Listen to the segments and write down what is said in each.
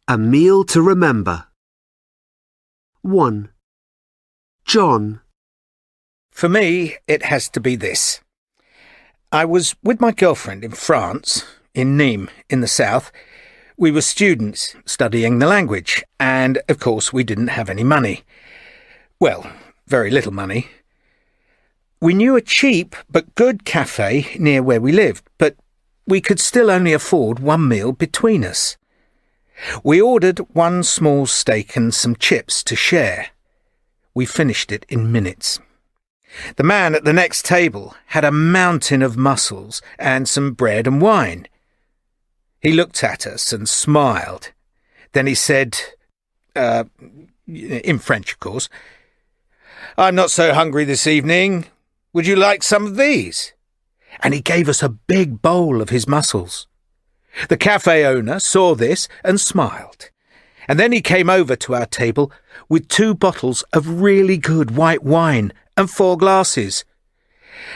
A meal to remember. 1. John. For me, it has to be this. I was with my girlfriend in France, in Nîmes, in the south. We were students studying the language, and, of course, we didn't have any money. Well, very little money. We knew a cheap but good cafe near where we lived, but we could still only afford one meal between us. We ordered one small steak and some chips to share. We finished it in minutes. The man at the next table had a mountain of mussels and some bread and wine. He looked at us and smiled. Then he said, in French, of course, "I'm not so hungry this evening. Would you like some of these?" And he gave us a big bowl of his mussels. The cafe owner saw this and smiled. And then he came over to our table with 2 bottles of really good white wine and 4 glasses.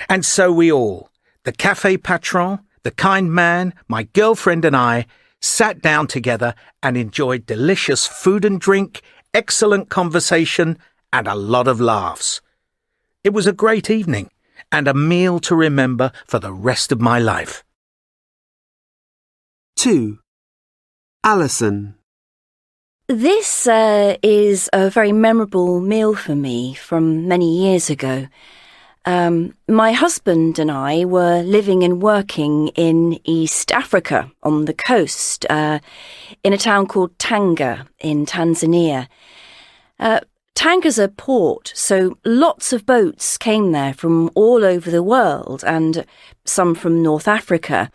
And so we all, the cafe patron, the kind man, my girlfriend and I, sat down together and enjoyed delicious food and drink, excellent conversation, and a lot of laughs. It was a great evening and a meal to remember for the rest of my life. 2. Alison. This is a very memorable meal for me from many years ago. My husband and I were living and working in East Africa on the coast, in a town called Tanga in Tanzania. Tanga's a port, so lots of boats came there from all over the world and some from North Africa.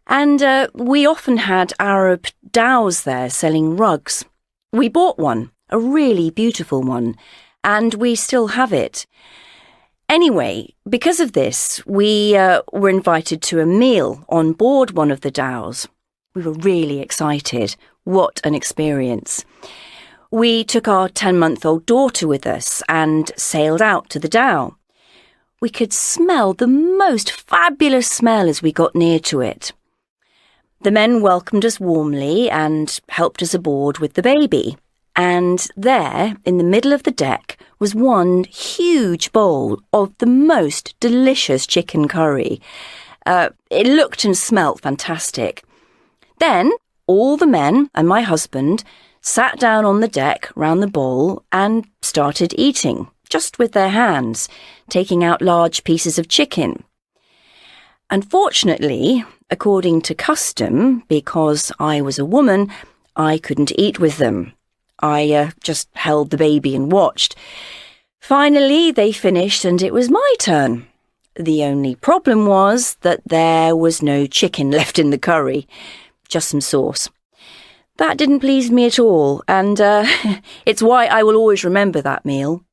And we often had Arab dhows there selling rugs. We bought one, a really beautiful one, and we still have it. Anyway, because of this, we were invited to a meal on board one of the dhows. We were really excited. What an experience. We took our 10-month-old daughter with us and sailed out to the dhow. We could smell the most fabulous smell as we got near to it. The men welcomed us warmly and helped us aboard with the baby. And there, in the middle of the deck, was one huge bowl of the most delicious chicken curry. It looked and smelt fantastic. Then all the men and my husband sat down on the deck round the bowl and started eating, just with their hands, taking out large pieces of chicken. Unfortunately, according to custom, because I was a woman, I couldn't eat with them. I just held the baby and watched. Finally, they finished and it was my turn. The only problem was that there was no chicken left in the curry, just some sauce. That didn't please me at all, and it's why I will always remember that meal.